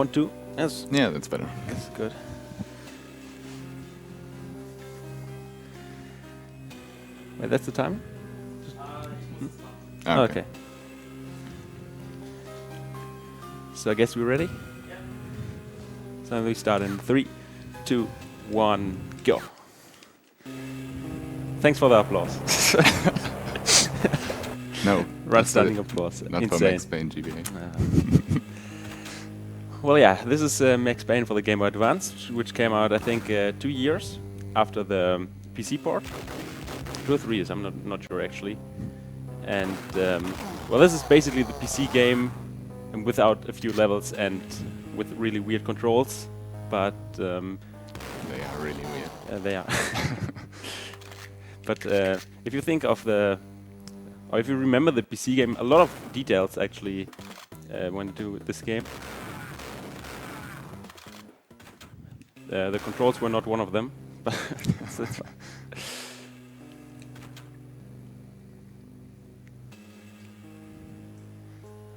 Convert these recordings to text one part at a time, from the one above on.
1, 2. Yes. Yeah, that's better. That's good. Wait, that's the time? Okay. So I guess we're ready? Yeah. So we start in 3, 2, 1, go. Thanks for the applause. No. Standing applause. Not insane. For Max Payne GBA. Well, yeah, this is Max Payne for the Game Boy Advance, which came out, I think, 2 years after the PC port. 2 or 3 years, I'm not sure actually. And well, this is basically the PC game without a few levels and with really weird controls, but they are really weird. they are. But if you think of or if you remember the PC game, a lot of details actually went into this game. The controls were not one of them, but so it's fine.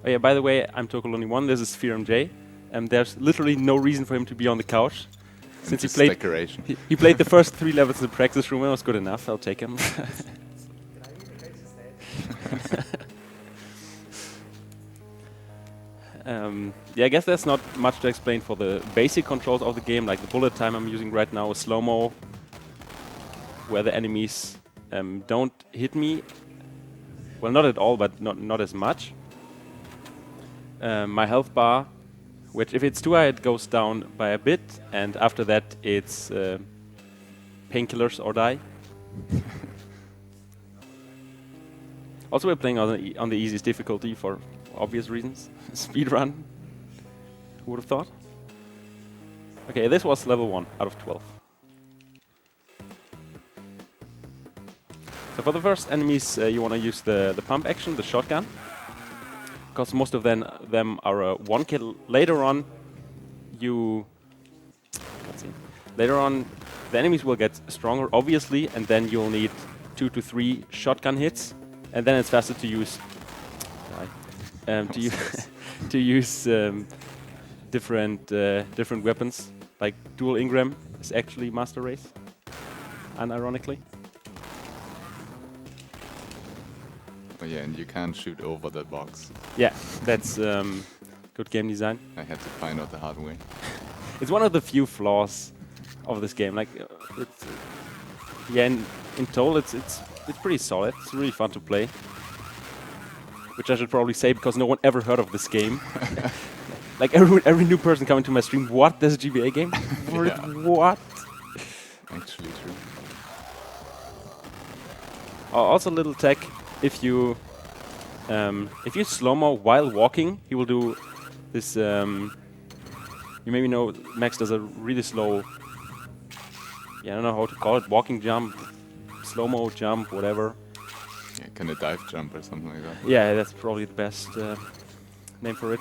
Oh yeah, by the way, I'm tocaloni1, this is FearMJ, and there's literally no reason for him to be on the couch. Since he played decoration. he played the first 3 levels in the practice room, and it was good enough, I'll take him. Yeah, I guess there's not much to explain for the basic controls of the game, like the bullet time I'm using right now is slow-mo, where the enemies don't hit me. Well, not at all, but not as much. My health bar, which if it's too high, it goes down by a bit, and after that it's painkillers or die. Also, we're playing on the easiest difficulty for obvious reasons. Speedrun. Who would have thought? Okay, this was level 1 out of 12. So for the first enemies, you want to use the pump action, the shotgun, because most of them are 1 kill. Later on, the enemies will get stronger, obviously, and then you'll need 2 to 3 shotgun hits, and then it's faster to use to use different weapons. Like dual Ingram is actually master race, unironically. Oh yeah, and you can't shoot over the box. Yeah, that's good game design. I had to find out the hard way. It's one of the few flaws of this game. Like, yeah, in total, it's pretty solid. It's really fun to play. Which I should probably say because no one ever heard of this game. Like every new person coming to my stream, what? There's a GBA game? Yeah. What? Actually true. Also, a little tech. If you slow-mo while walking, he will do this. You maybe know Max does a really slow. Yeah, I don't know how to call it. Walking jump, slow-mo jump, whatever. Yeah, kind of dive jump or something like that. Yeah, that's probably the best name for it.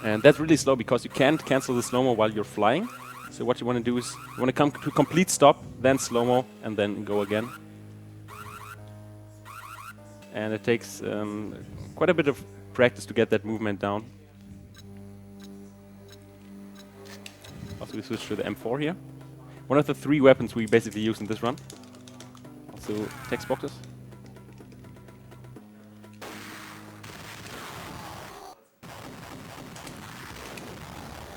And that's really slow because you can't cancel the slow-mo while you're flying. So what you want to do is you want to come to a complete stop, then slow-mo, and then go again. And it takes quite a bit of practice to get that movement down. Also, we switch to the M4 here. One of the 3 weapons we basically use in this run. Also, text boxes.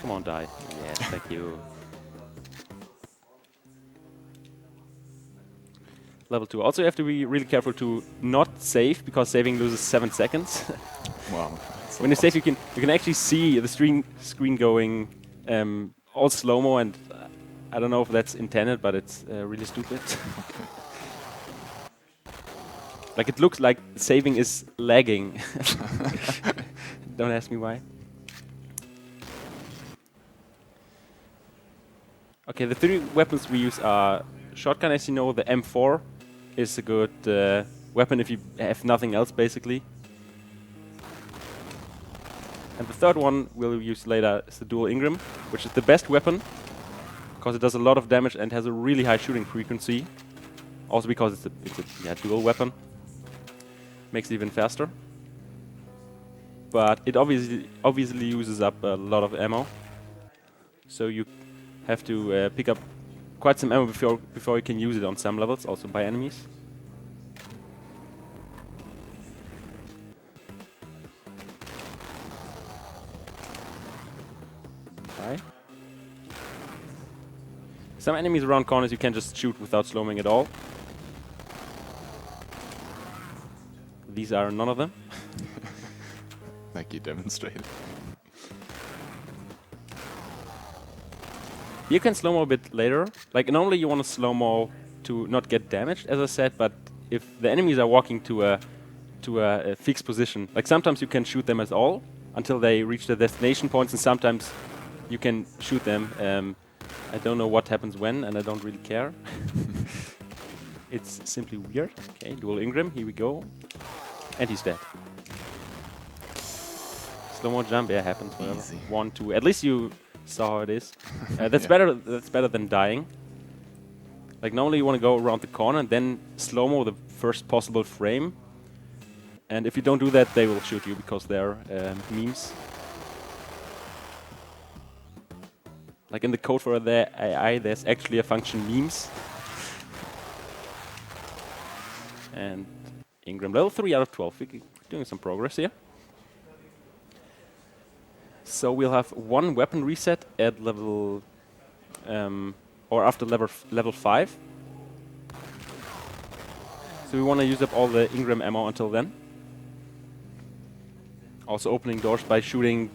Come on, die. Yes, thank you. Level 2. Also, you have to be really careful to not save, because saving loses 7 seconds. Wow. When you save, you can actually see the screen going all slow-mo, and I don't know if that's intended, but it's really stupid. Okay. Like, it looks like saving is lagging. Don't ask me why. Okay, the 3 weapons we use are shotgun, as you know. The M4 is a good weapon if you have nothing else, basically. And the third one we'll use later is the dual Ingram, which is the best weapon, because it does a lot of damage and has a really high shooting frequency. Also because it's a dual weapon. Makes it even faster. But it obviously uses up a lot of ammo. so you have to pick up quite some ammo before you can use it on some levels, also by enemies. Bye. Some enemies around corners you can just shoot without slowing at all. These are none of them. Like you demonstrated. You can slow-mo a bit later. Like normally you want to slow-mo to not get damaged, as I said, but if the enemies are walking to a fixed position, like sometimes you can shoot them as all until they reach the destination points, and sometimes you can shoot them. I don't know what happens when, and I don't really care. It's simply weird. Okay, dual Ingram, here we go. And he's dead. Slow-mo jump, yeah, happens, whatever. Easy. 1, 2, at least you saw how it is. That's Yeah. That's better than dying. Like normally you want to go around the corner and then slow-mo the first possible frame. And if you don't do that, they will shoot you because they're memes. Like in the code for the AI, there's actually a function memes. And Ingram level 3 out of 12. We're doing some progress here. So we'll have one weapon reset at level, or after level 5. So we want to use up all the Ingram ammo until then. Also opening doors by shooting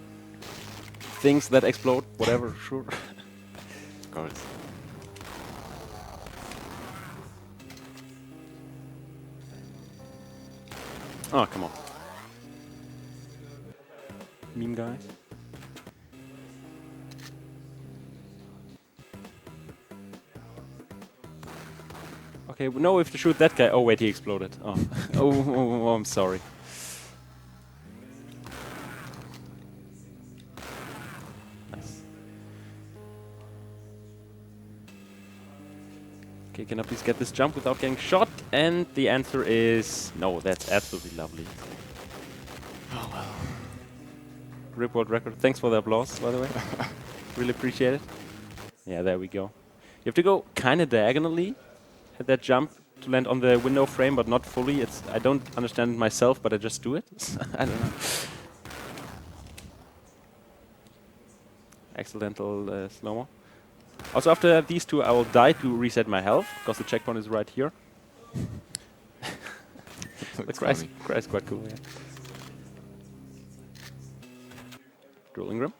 things that explode, whatever, sure. Of course. Oh, come on. Meme guy. Okay, we know we have to shoot that guy. Oh wait, he exploded. Oh, oh, I'm sorry. Nice. Okay, can I please get this jump without getting shot? And the answer is no. That's absolutely lovely. Oh well. Rip world record. Thanks for the applause, by the way. Really appreciate it. Yeah, there we go. You have to go kind of diagonally at that jump to land on the window frame, but not fully. I don't understand it myself, but I just do it. I don't know. Accidental slow-mo. Also, after these two, I will die to reset my health, because the checkpoint is right here. The cry is quite cool, yeah. Dual Ingram.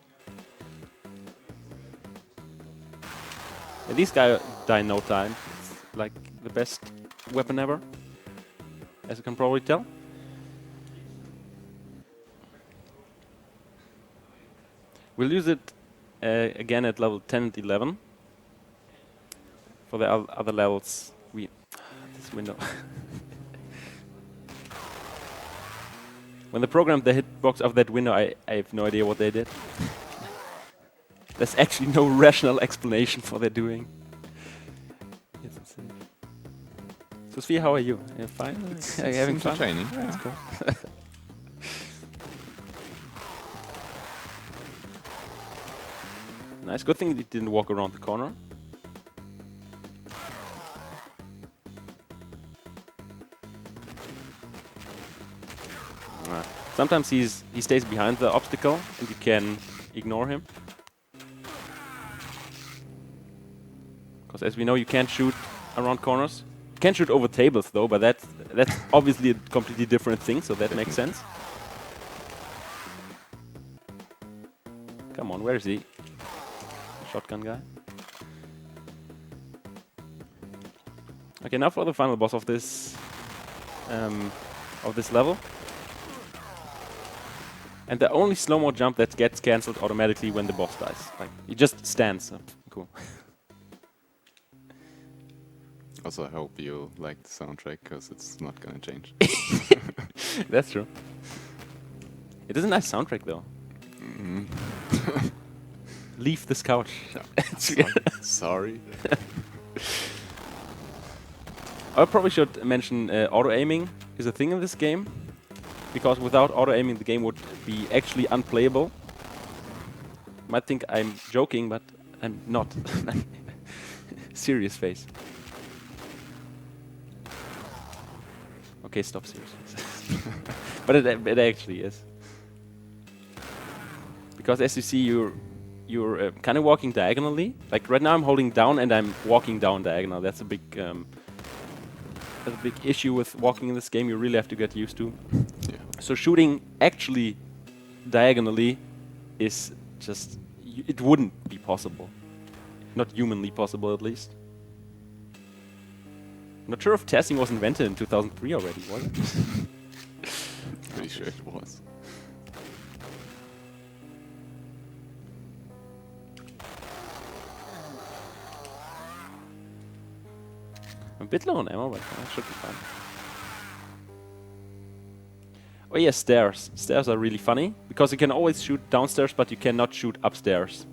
Yeah, these guys die in no time. It's like the best weapon ever, as you can probably tell. We'll use it again at level 10 and 11. For the other levels, this window. When they programmed the hitbox of that window, I have no idea what they did. There's actually no rational explanation for their doing. It's insane. So, Sophia, how are you? Are you fine? Are you having fun? Entertaining. Yeah, that's cool. Nice. Good thing you didn't walk around the corner. Sometimes he stays behind the obstacle and you can ignore him. Because as we know, you can't shoot around corners. You can shoot over tables though, but that's obviously a completely different thing, so that makes sense. Come on, where is he? Shotgun guy. Okay, now for the final boss of this level. And the only slow-mo jump that gets cancelled automatically when the boss dies. Like, he just stands up. Cool. Also, I hope you like the soundtrack, because it's not gonna change. That's true. It is a nice soundtrack, though. Mm-hmm. Leave this couch. Sorry. I probably should mention auto-aiming is a thing in this game. Because without auto-aiming, the game would be actually unplayable. You might think I'm joking, but I'm not. Serious face. Okay, stop serious face. But it actually is. Because as you see, you're kind of walking diagonally. Like right now, I'm holding down and I'm walking down diagonal. That's a big issue with walking in this game. You really have to get used to. Yeah. So shooting actually diagonally is just it wouldn't be possible. Not humanly possible, at least. Not sure if testing was invented in 2003 already, was it? Pretty sure it was. I'm a bit low on ammo, but that should be fine. Oh yeah, stairs. Stairs are really funny, because you can always shoot downstairs, but you cannot shoot upstairs.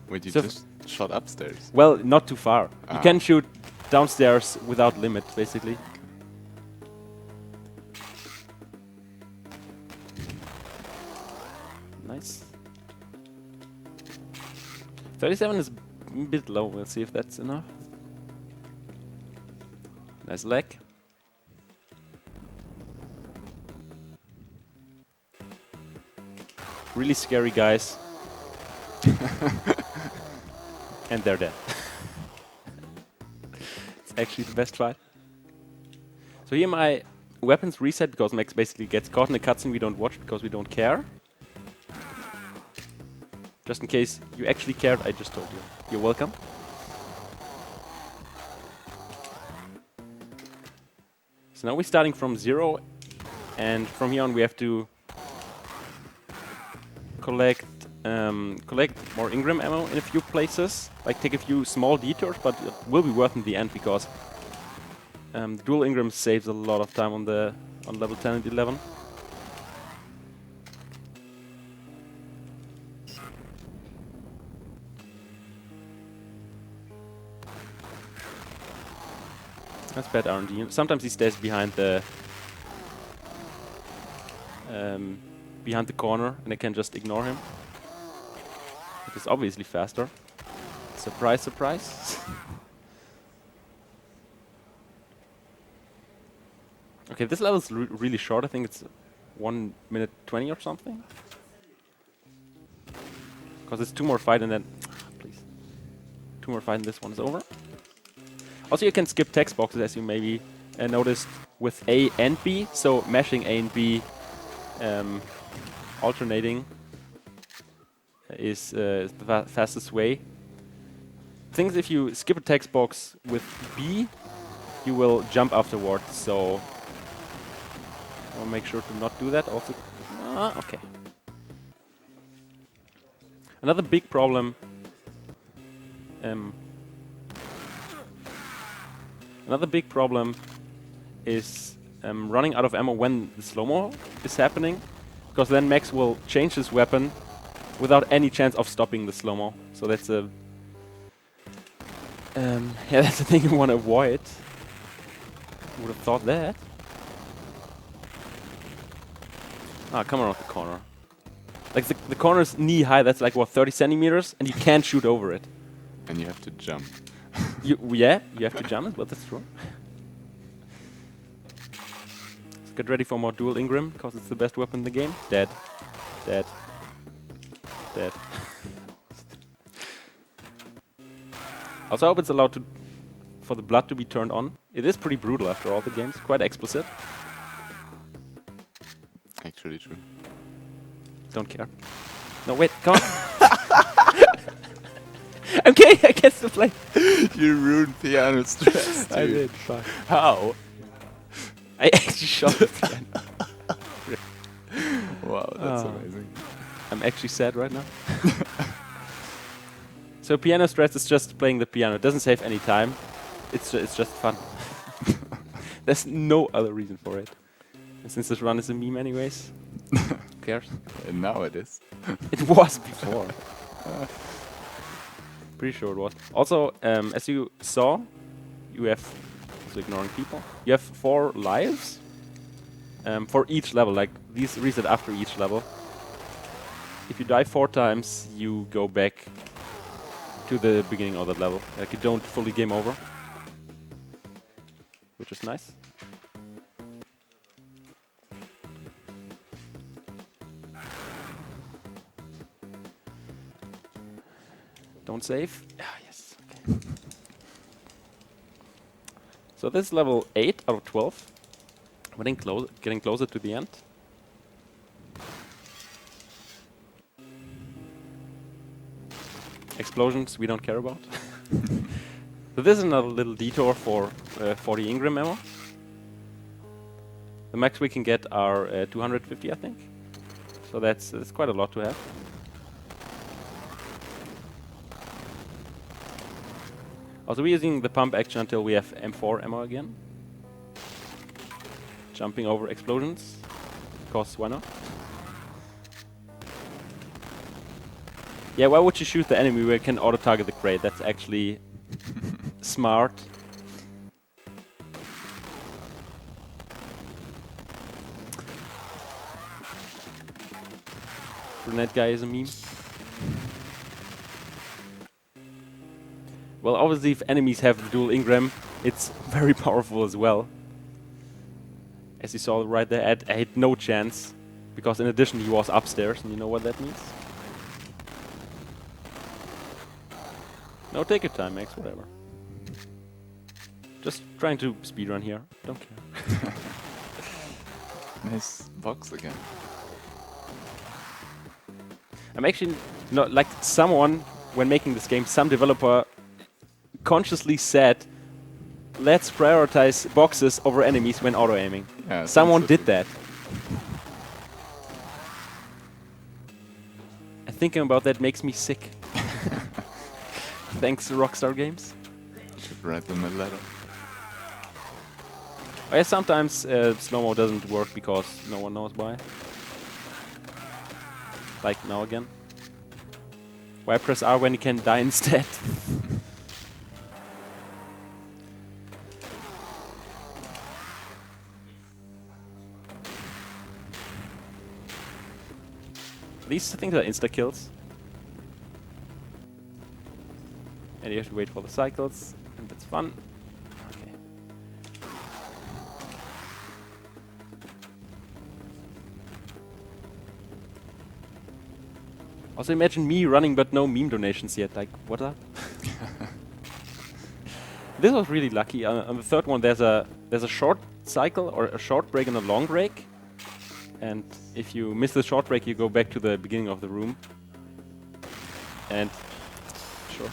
Wait, you So just shot upstairs? Well, not too far. Ah. You can shoot downstairs without limit, basically. Nice. 37 is a bit low. We'll see if that's enough. Nice leg. Really scary guys. And they're dead. It's actually the best fight. So here my weapons reset because Max basically gets caught in a cutscene we don't watch because we don't care. Just in case you actually cared, I just told you. You're welcome. So now we're starting from 0, and from here on we have to collect more Ingram ammo in a few places. Like take a few small detours, but it will be worth in the end because dual Ingram saves a lot of time on level 10 and 11. That's bad RNG. Sometimes he stays behind the corner, and I can just ignore him. It is obviously faster. Surprise, surprise. Okay, this level is really short. I think it's 1 minute 20 or something. Because it's 2 more fight and then... Please. 2 more fight and this one is over. Also, you can skip text boxes, as you maybe noticed, with A and B. So mashing A and B, alternating, is the fastest way. Things if you skip a text box with B, you will jump afterwards. So I'll make sure to not do that. Also, okay. Another big problem. Another big problem is running out of ammo when the slow-mo is happening, because then Max will change his weapon without any chance of stopping the slow-mo. So that's a yeah, that's the thing you want to avoid. Would have thought that. Ah, come around the corner. Like the corner is knee high. That's like what, 30 centimeters, and you can't shoot over it. And you have to jump. Yeah, you have to jump it, but that's true. Let's get ready for more dual Ingram, because it's the best weapon in the game. Dead. Dead. Dead. Also, I hope it's allowed for the blood to be turned on. It is pretty brutal after all the games, quite explicit. Actually true. Don't care. No, wait, come on. I'm kidding, I guess to play. You ruined piano stress, dude. I did, fuck. How? I actually shot the piano. Wow, that's amazing. I'm actually sad right now. So piano stress is just playing the piano. It doesn't save any time. It's just fun. There's no other reason for it. And since this run is a meme anyways, who cares? And now it is. It was before. Pretty sure it was. Also, as you saw, you have, also ignoring people, you have 4 lives for each level. Like these reset after each level. if you die 4 times, you go back to the beginning of that level. Like, you don't fully game over, which is nice. Don't save. Ah, yes. Okay. So this is level 8 out of 12. Getting closer to the end. Explosions we don't care about. So this is another little detour for 40 Ingram ammo. The max we can get are 250, I think. So that's quite a lot to have. Also, we're using the pump action until we have M4 ammo again. Jumping over explosions, because why not? Yeah, why would you shoot the enemy where you can auto-target the crate? That's actually smart. Brunette guy is a meme. Well, obviously if enemies have the dual Ingram, it's very powerful as well. As you saw right there, I had no chance, because in addition he was upstairs, and you know what that means? No, take your time, Max, whatever. Just trying to speedrun here, don't care. Nice box again. I'm actually not like someone, when making this game, some developer consciously said, let's prioritize boxes over enemies when auto-aiming. Yeah, someone did that. And thinking about that makes me sick. Thanks, Rockstar Games. Should write them a letter. Oh, yeah, sometimes slow-mo doesn't work because no one knows why. Like now again. Why press R when you can die instead? These things are insta-kills. And you have to wait for the cycles, and that's fun. Okay. Also imagine me running but no meme donations yet, like, what up? This was really lucky. On the third one there's a short cycle, or a short break and a long break. And if you miss the short break, you go back to the beginning of the room. And sure.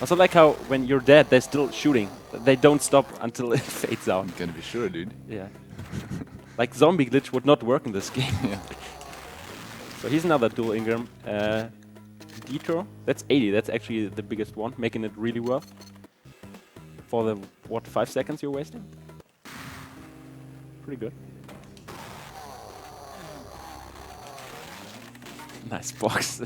Also like how when you're dead, they're still shooting. They don't stop until it fades out. You gotta be sure, dude. Yeah. Like zombie glitch would not work in this game. Yeah. So here's another dual Ingram. Detour. That's 80. That's actually the biggest one, making it really worth. For the, what, 5 seconds you're wasting? Pretty good. Nice box.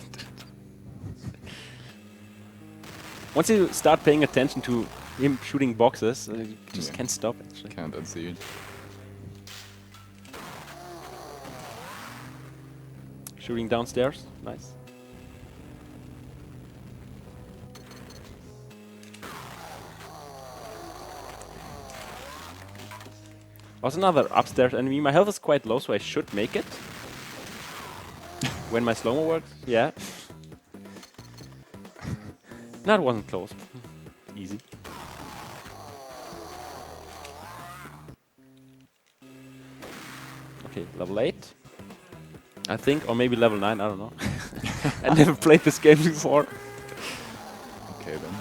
Once you start paying attention to him shooting boxes, you just can't stop, actually. Can't unsee it. Shooting downstairs, nice. Was another upstairs enemy. My health is quite low, so I should make it. When my slow-mo works, yeah. No, it wasn't close. Easy. Okay, level 8. I think, or maybe level 9, I don't know. I never played this game before. Okay then.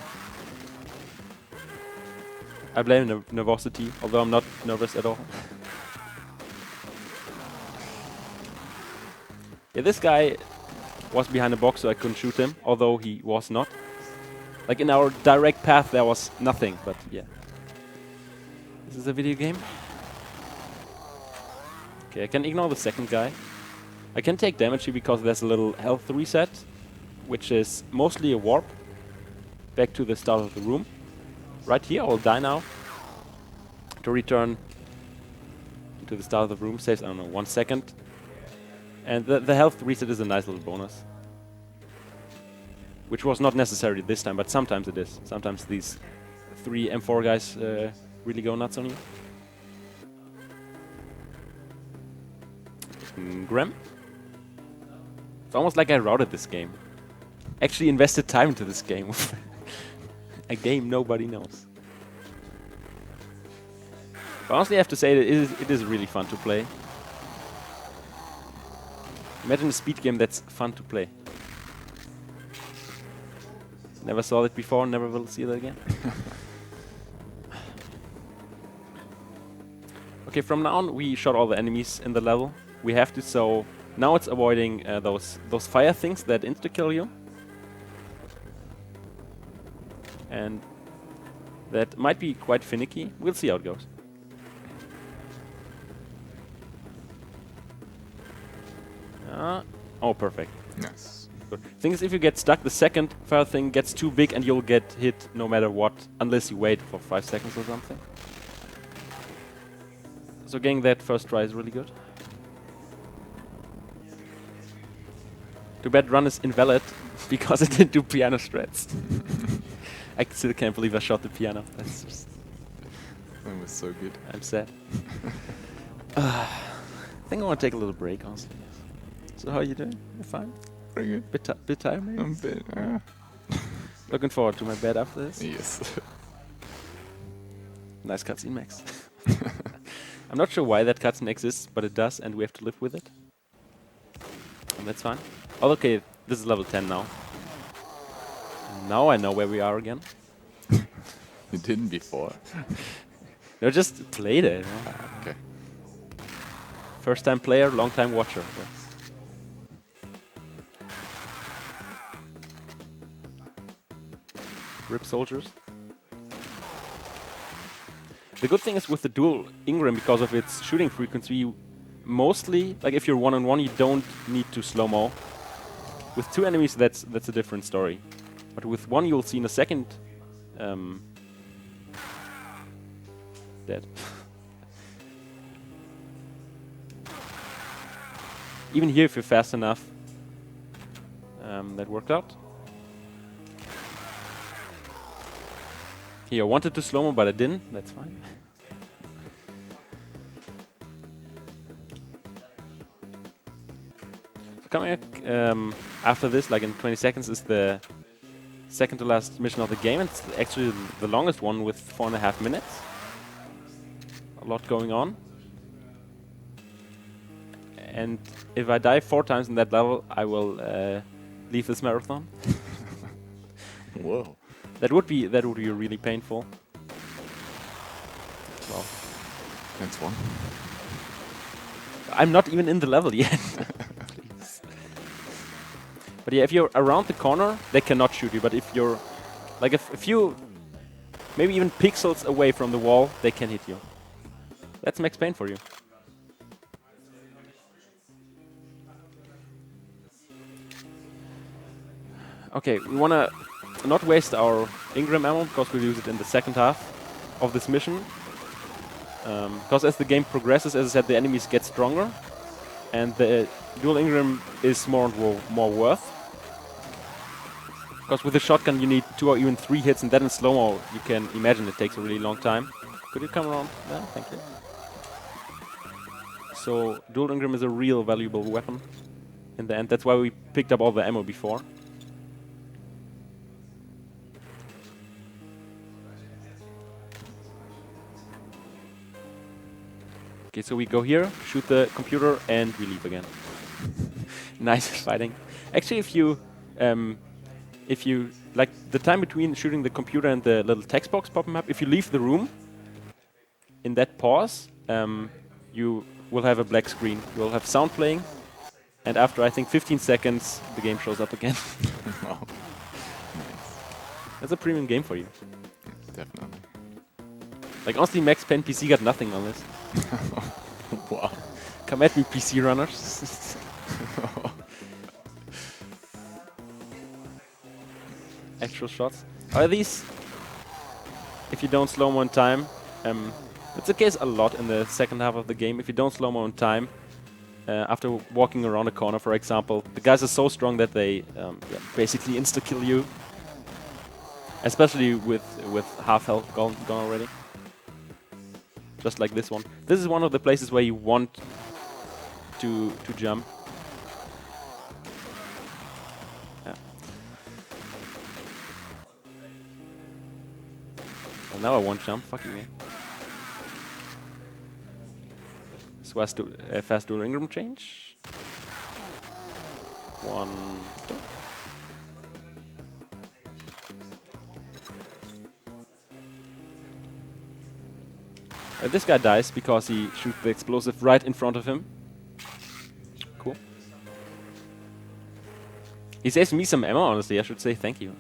I blame nervosity, although I'm not nervous at all. Yeah, this guy was behind a box, so I couldn't shoot him, although he was not. Like in our direct path there was nothing, but yeah. This is a video game. Okay, I can ignore the second guy. I can take damage here because there's a little health reset, which is mostly a warp back to the start of the room. Right here, I'll die now. To return to the start of the room saves, I don't know, 1 second. And the health reset is a nice little bonus. Which was not necessary this time, but sometimes it is. Sometimes these 3 M4 guys really go nuts on you. Graham? It's almost like I routed this game. Actually invested time into this game. A game nobody knows. But honestly, I have to say that it is really fun to play. Imagine a speed game that's fun to play. Never saw it before, never will see it again. Okay, from now on we shot all the enemies in the level. We have to, so now it's avoiding those fire things that insta-kill you. And that might be quite finicky. We'll see how it goes. Oh, perfect. Yes. Good. Thing is, if you get stuck, the second fire thing gets too big and you'll get hit no matter what, unless you wait for 5 seconds or something. So getting that first try is really good. Too bad run is invalid, because it didn't do piano strats. I still can't believe I shot the piano. That's just... That was so good. I'm sad. I think I want to take a little break, honestly. So how are you doing? You fine? Pretty good. Bit tired, maybe? I'm a bit, Looking forward to my bed after this. Yes. Nice cutscene, Max. I'm not sure why that cutscene exists, but it does, and we have to live with it. And that's fine. Oh, okay, this is level 10 now. Now I know where we are again. You didn't before. No, just played it. Okay. First time player, long time watcher. Rip soldiers. The good thing is with the dual Ingram, because of its shooting frequency, you mostly, like if you're one-on-one, you don't need to slow-mo. With 2 enemies, that's a different story. But with 1, you'll see in a second... dead. Even here, if you're fast enough, that worked out. Here, I wanted to slow-mo, but I didn't. That's fine. So coming up, after this, like in 20 seconds, is the second to last mission of the game. It's actually the longest one with 4.5 minutes. A lot going on. And if I die 4 times in that level, I will leave this marathon. Whoa. That would be really painful. Well, That's one. I'm not even in the level yet. But yeah, if you're around the corner, they cannot shoot you. But if you're like if you maybe even pixels away from the wall, they can hit you. That's Max Payne for you. Okay, we wanna not waste our Ingram ammo, because we'll use it in the second half of this mission. Because as the game progresses, as I said, the enemies get stronger, and the dual Ingram is more and more worth. Because with the shotgun you need 2 or even 3 hits, and then in slow-mo you can imagine it takes a really long time. Could you come around there? Thank you. So dual Ingram is a real valuable weapon in the end. That's why we picked up all the ammo before. Okay, so we go here, shoot the computer, and we leave again. Nice fighting. Actually, if you like the time between shooting the computer and the little text box popping up, if you leave the room in that pause, you will have a black screen. You will have sound playing, and after I think 15 seconds, the game shows up again. Wow. Nice. That's a premium game for you. Definitely. Like honestly, Max Payne PC got nothing on this. Wow. Come at me, PC runners. Actual shots. Are these, if you don't slow-mo in time, it's the case a lot in the second half of the game. If you don't slow-mo in time, after walking around a corner, for example, the guys are so strong that they basically insta-kill you. Especially with half health gone already. Just like this one. This is one of the places where you want to jump. Yeah. Well, now I won't jump. Fucking me. So as to fast dual Ingram change. 1, 2. This guy dies because he shoots the explosive right in front of him. Cool. He saves me some ammo, honestly. I should say thank you.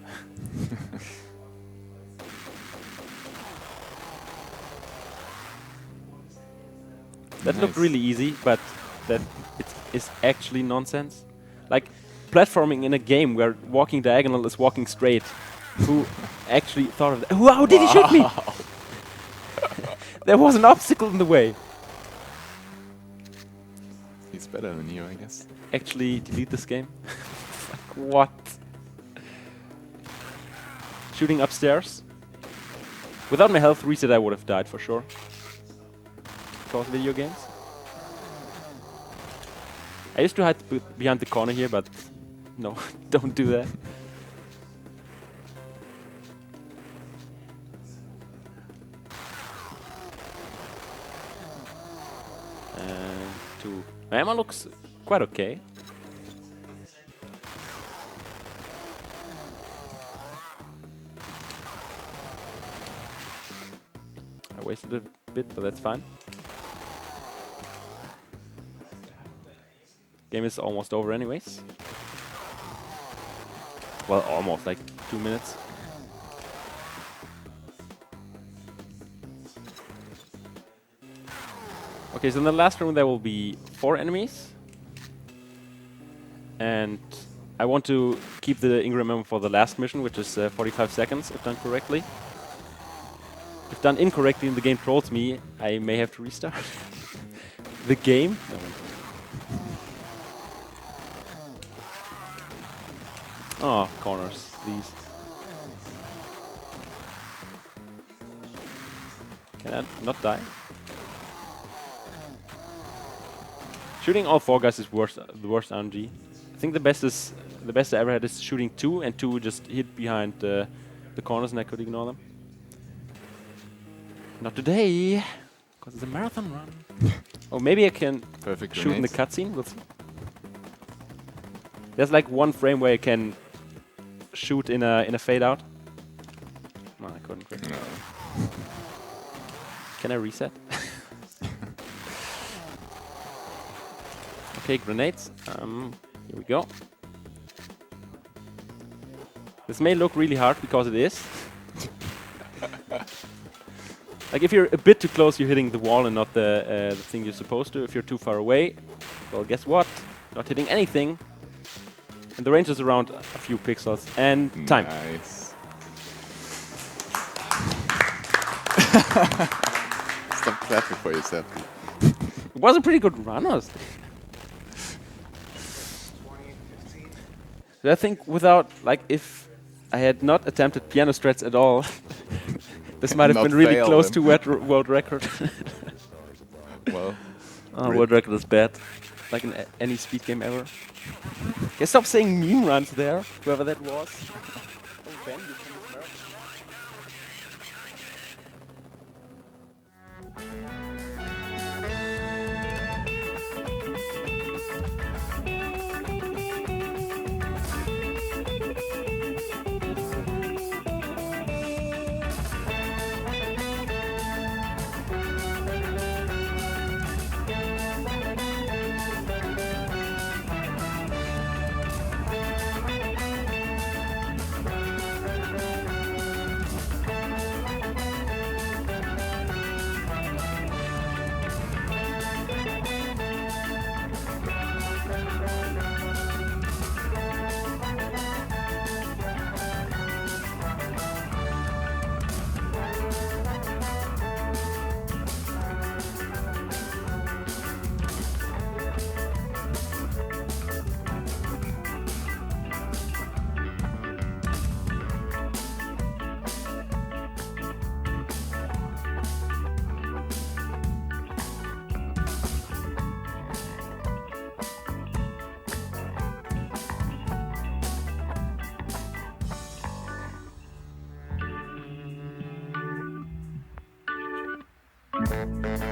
That looked really easy, but that it is actually nonsense. Like, platforming in a game where walking diagonal is walking straight. Who actually thought of that? How did he shoot me? There was an obstacle in the way. He's better than you, I guess. Actually, delete this game. What? Shooting upstairs. Without my health reset, I would have died for sure. Because video games. I used to hide behind the corner here, but no, don't do that. My ammo looks quite okay. I wasted a bit, but that's fine. Game is almost over anyways. Well, almost, like 2 minutes. Okay, so in the last room there will be 4 enemies. And I want to keep the Ingram ammo for the last mission, which is 45 seconds, if done correctly. If done incorrectly and the game trolls me, I may have to restart the game. No. Oh, corners, these. Can I not die? Shooting all 4 guys is the worst RNG. I think the best I ever had is shooting 2, and 2 just hit behind the corners and I could ignore them. Not today, because it's a marathon run. Oh, maybe I can shoot in the cutscene. We'll see. There's like 1 frame where you can shoot in a fade out. No, I couldn't. No. Can I reset? Okay, grenades. Here we go. This may look really hard because it is. Like if you're a bit too close, you're hitting the wall and not the thing you're supposed to. If you're too far away, well, guess what? Not hitting anything. And the range is around a few pixels. And time. Nice. Stop clapping for yourself. It was a pretty good run, honestly. So I think without, like, if I had not attempted piano strats at all, this might have been really close to world record. Well, world record is bad. Like in any speed game ever. Okay, stop saying meme runs there, whoever that was. Oh, Ben, you can smell. Bye.